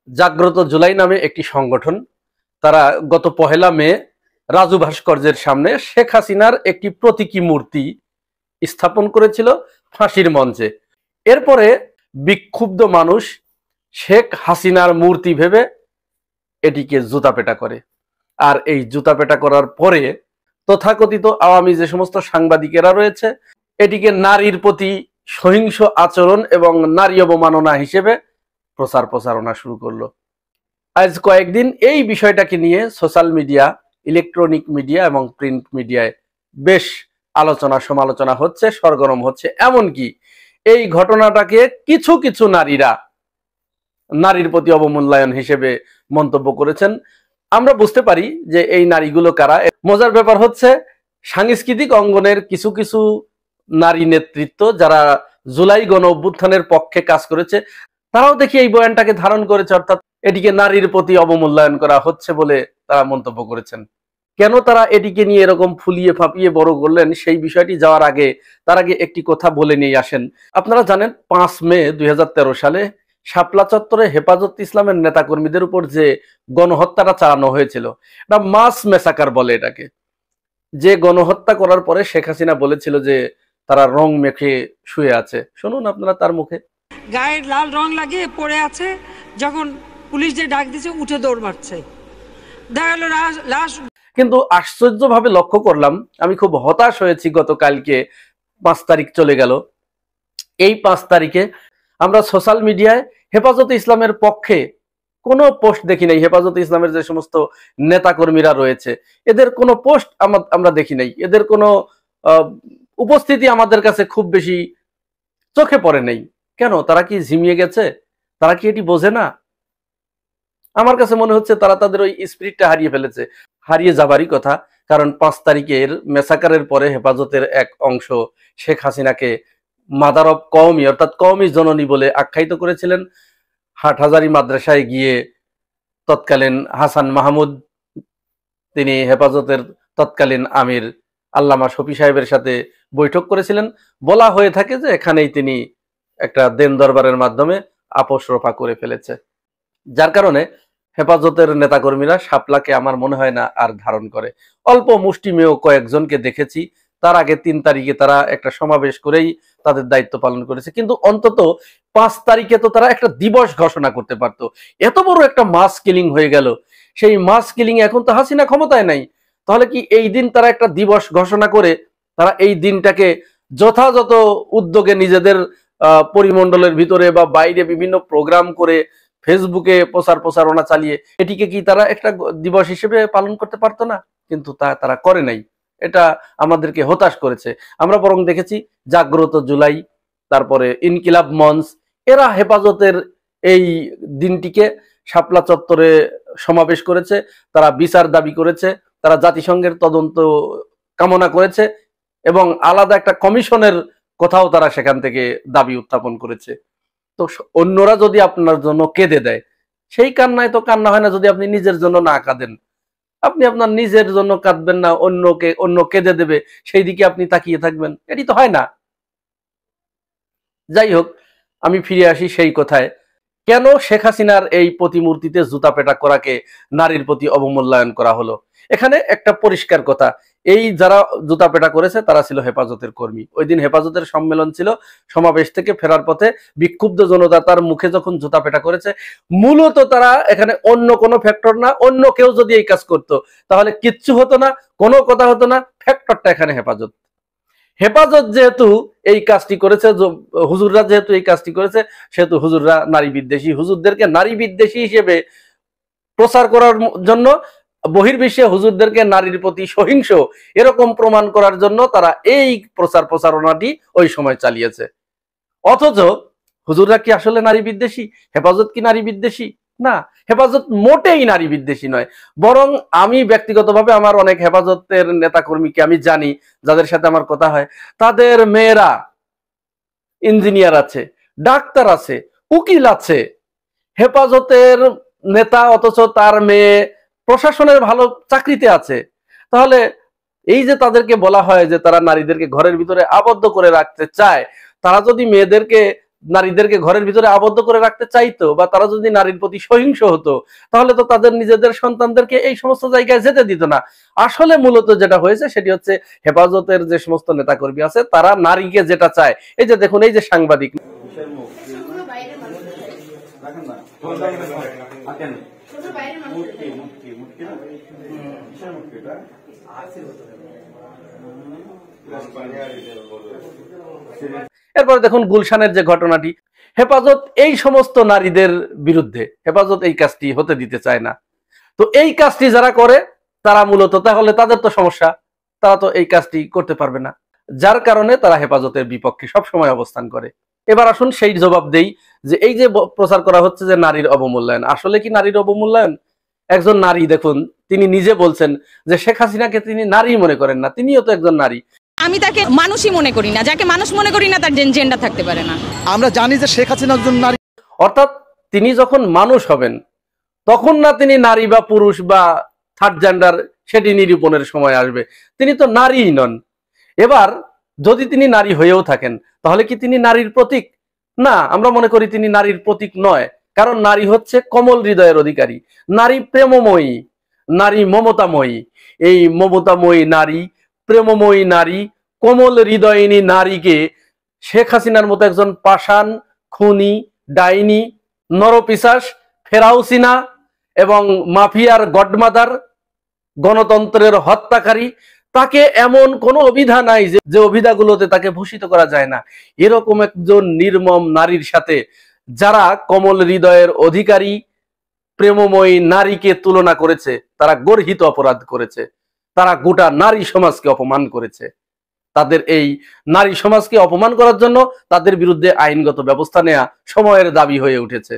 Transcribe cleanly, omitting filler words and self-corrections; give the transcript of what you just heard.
জাগ্রত জুলাই নামে একটি সংগঠন, তারা গত 1 মে রাজু ভাস্কর্যের সামনে শেখ হাসিনার একটি প্রতীকী মূর্তি স্থাপন করেছিল ফাঁসির মঞ্চে। এরপরে বিক্ষুব্ধ মানুষ শেখ হাসিনার মূর্তি ভেবে এটিকে জুতাপেটা করে। আর এই জুতাপেটা করার পরে তথাকথিত আওয়ামী যে সমস্ত সাংবাদিকেরা রয়েছে এটিকে নারীর প্রতি সহিংস আচরণ এবং নারী অবমাননা হিসেবে প্রচারণা শুরু করলো। আজ কয়েকদিন এই বিষয়টাকে নিয়ে সোশ্যাল মিডিয়া, ইলেকট্রনিক মিডিয়া এবং প্রিন্ট মিডিয়ায় বেশ আলোচনা সমালোচনা হচ্ছে, সরগরম হচ্ছে। এমনকি এই ঘটনাটাকে কিছু কিছু নারীর প্রতি অবমূল্যায়ন হিসেবে মন্তব্য করেছেন। আমরা বুঝতে পারি যে এই নারীগুলো কারা। মজার ব্যাপার হচ্ছে সাংস্কৃতিক অঙ্গনের কিছু কিছু নারী নেতৃত্ব যারা জুলাই গণ অভ্যুত্থানের পক্ষে কাজ করেছে তারাও দেখি এই বয়ানটাকে ধারণ করেছে, অর্থাৎ এটিকে নারীর প্রতি অবমূল্যায়ন করা হচ্ছে বলে তারা মন্তব্য করেছেন। কেন তারা এটিকে নিয়ে এরকম ফুলিয়ে ফাঁপিয়ে বড় করলেন সেই বিষয়টি যাওয়ার আগে তার আগে একটি কথা বলে নিয়ে আসেন। আপনারা জানেন 5 মে 2013 সালে শাপলা চত্বরে হেফাজত ইসলামের নেতাকর্মীদের উপর যে গণহত্যাটা চালানো হয়েছিল, এটা মাস মেসাকার বলে এটাকে। যে গণহত্যা করার পরে শেখ হাসিনা বলেছিল যে তারা রং মেখে শুয়ে আছে। শুনুন আপনারা তার মুখে। গায়ে লাল রং লাগিয়ে পড়ে আছে, যখন পুলিশ যে ডাক দিচ্ছে উঠে দৌড় মারছে, দেখা গেল লাশ। কিন্তু আশ্চর্যভাবে লক্ষ্য করলাম, আমি খুব হতাশ হয়েছি, গতকালকে 5 তারিখ চলে গেল। এই 5 তারিখে আমরা সোশ্যাল মিডিয়ায় হেফাজতে ইসলামের পক্ষে কোনো পোস্ট দেখি নাই। হেফাজতে ইসলামের যে সমস্ত নেতাকর্মীরা রয়েছে এদের কোনো পোস্ট আমরা দেখি নাই, এদের কোনো উপস্থিতি আমাদের কাছে খুব বেশি চোখে পড়ে নাই। কেন? তারা কি ঝিমিয়ে গেছে? তারা কি এটি বোঝে না? আমার কাছে মনে হচ্ছে তারা তাদের ওই স্পিরিটটা হারিয়ে ফেলেছে। হারিয়ে যাবারই কথা, কারণ 5 তারিখের মেসাকারের পরে হেফাজতের এক অংশ শেখ হাসিনাকে মাদার অব কওমি অর্থাৎ কওমি জননী বলে আখ্যায়িত করেছিলেন। হাটহাজারী মাদ্রাসায় গিয়ে তৎকালীন হাসান মাহমুদ, তিনি হেফাজতের তৎকালীন আমির আল্লামা শফি সাহেবের সাথে বৈঠক করেছিলেন। বলা হয়ে থাকে যে এখানেই তিনি একটা দেন দরবারের মাধ্যমে আপোষ রফা করে ফেলেছে, যার কারণে হেফাজতের নেতাকর্মীরা শাপলাকে আমার মনে হয় না আর ধারণ করে। অল্প মুষ্টিমেয় কয়েকজনকে দেখেছি। তার আগে 3 তারিখে তারা একটা সমাবেশ করেই তাদের দায়িত্ব পালন করেছে। কিন্তু অন্তত 5 তারিখে তো তারা একটা দিবস ঘোষণা করতে পারতো। এত বড় একটা মাস কিলিং হয়ে গেল, সেই মাস কিলিং এখন তো হাসিনা ক্ষমতায় নাই। তাহলে কি এই দিন তারা একটা দিবস ঘোষণা করে তারা এই দিনটাকে যথাযথ উদ্যোগে নিজেদের পরিমণ্ডলের ভিতরে বা বাইরে বিভিন্ন প্রোগ্রাম করে ফেসবুকে প্রচারণা চালিয়ে এটিকে কি তারা একটা দিবস হিসেবে পালন করতে পারতো না? কিন্তু তারা করে নাই। এটা আমাদেরকে হতাশ করেছে। আমরা বরং দেখেছি জাগ্রত জুলাই, তারপরে ইনকিলাব মঞ্চ, এরা হেফাজতের এই দিনটিকে শাপলা চত্বরে সমাবেশ করেছে, তারা বিচার দাবি করেছে, তারা জাতিসংঘের তদন্ত কামনা করেছে এবং আলাদা একটা কমিশনের কথাও তারা সেখান থেকে দাবি উত্থাপন করেছে। তো অন্যরা যদি আপনার জন্য কেঁদে দেয়, সেই কান্নায় তো কান্না হয় না যদি আপনি নিজের জন্য না কাঁদেন। আপনি আপনার নিজের জন্য কাঁদবেন না, অন্য কেঁদে দেবে সেই দিকে আপনি তাকিয়ে থাকবেন, এটি তো হয় না। যাই হোক, আমি ফিরে আসি সেই কথায়, কেন শেখ হাসিনার এই প্রতিমূর্তিতে জুতাপেটা করাকে নারীর প্রতি অবমূল্যায়ন করা হলো? এখানে একটা পরিষ্কার কথা, এই যারা জুতাপেটা করেছে তারা ছিল হেফাজতের কর্মী। ওই দিন হেফাজতের সম্মেলন ছিল, সমাবেশ থেকে ফেরার পথে বিক্ষুব্ধ জনতা তার মুখে যখন জুতাপেটা করেছে, মূলত তারা এখানে অন্য কোনো ফ্যাক্টর না, অন্য কেউ যদি এই কাজ করতো তাহলে কিচ্ছু হতো না, কোনো কথা হতো না। ফ্যাক্টরটা এখানে হেফাজত। হেফাজত যেহেতু এই কাজটি করেছে, হুজুররা যেহেতু এই কাজটি করেছে, সেহেতু হুজুররা নারী বিদ্বেষী। হুজুরদেরকে নারী বিদ্বেষী হিসেবে প্রচার করার জন্য, বহির্বিশ্বে হুজুরদেরকে নারীর প্রতি সহিংস এরকম প্রমাণ করার জন্য তারা এই প্রচারণাটি ওই সময় চালিয়েছে। অথচ হুজুররা কি আসলে নারী বিদ্বেষী? হেফাজত কি নারী বিদ্বেষী? না, হেফাজত মোটেই নারী বিদ্বেষী নয়। বরং আমি ব্যক্তিগতভাবে আমার অনেক হেফাজতের নেতাকর্মীকে আমি জানি, যাদের সাথে আমার কথা হয়, তাদের মেয়েরা ইঞ্জিনিয়ার আছে, ডাক্তার আছে, উকিল আছে, হেফাজতের নেতা, অথচ তার মেয়ে প্রশাসনের ভালো চাকরিতে আছে। তাহলে এই যে তাদেরকে বলা হয় যে তারা নারীদেরকে ঘরের ভিতরে আবদ্ধ করে রাখতে চায়, তারা যদি মেয়েদেরকে নারীদেরকে ঘরের ভিতরে আবদ্ধ করে রাখতে চাইতো বা তারা যদি নারীর প্রতি সহিংস হতো, তাহলে তো তাদের নিজেদের সন্তানদেরকে এই সমস্ত জায়গায় যেতে দিত না। আসলে মূলত যেটা হয়েছে সেটি হচ্ছে হেফাজতের যে সমস্ত নেতাকর্মী আছে তারা নারীকে যেটা চায়, এই যে দেখুন এই যে সাংবাদিক, এরপরে দেখুন গুলশানের যে ঘটনাটি, হেফাজত এই সমস্ত নারীদের বিরুদ্ধে, হেফাজত এই কাজটি হতে দিতে চায় না। তো এই কাজটি যারা করে তারা মূলত, তাহলে তাদের তো সমস্যা, তারা তো এই কাজটি করতে পারবে না, যার কারণে তারা হেফাজতের বিপক্ষে সব সময় অবস্থান করে। এবার আসুন সেই জবাব দেই যে এই যে প্রচার করা হচ্ছে যে নারীর অবমূল্যায়ন, আসলে কি নারীর অবমূল্যায়ন? একজন নারী দেখুন, তিনি নিজে বলছেন যে শেখ হাসিনাকে তিনি নারী মনে করেন না, তিনিও তো একজন নারী। আমি তাকে মানুষই মনে করি না, যাকে মানুষ মনে করি না তার জেন্ডার থাকতে পারে না। আমরা জানি যে শেখ হাসিনা একজন নারী, অর্থাৎ তিনি যখন মানুষ হবেন তখন না তিনি নারী বা পুরুষ বা থার্ড জেন্ডার সেটি নিরূপণের সময় আসবে, তিনি তো নারীই নন। এবার যদি তিনি নারী হয়েও থাকেন তাহলে কি তিনি নারীর প্রতীক? না, আমরা মনে করি তিনি নারীর প্রতীক নয়, কারণ নারী হচ্ছে কোমল হৃদয়ের অধিকারী, নারী প্রেমময়ী, নারী মমতাময়ী। এই মমতাময়ী নারী, প্রেমময়ী নারী, কোমল হৃদয়িনী নারীকে শেখ হাসিনার মতো একজন পাষাণ, খুনি, ডাইনি, নরপিশাচ, ফেরাউসিনা এবং মাফিয়ার গডমাদার, গণতন্ত্রের হত্যাকারী, তাকে এমন কোন অভিধা নাই যে অভিধাগুলোতে তাকে ভূষিত করা যায় না। এরকম একজন নির্মম নারীর সাথে যারা কোমল হৃদয়ের অধিকারী, প্রেমময়ী নারীকে তুলনা করেছে, তারা গর্হিত অপরাধ করেছে, তারা গোটা নারী সমাজকে অপমান করেছে। তাদের এই নারী সমাজকে অপমান করার জন্য তাদের বিরুদ্ধে আইনগত ব্যবস্থা নেওয়া সময়ের দাবি হয়ে উঠেছে।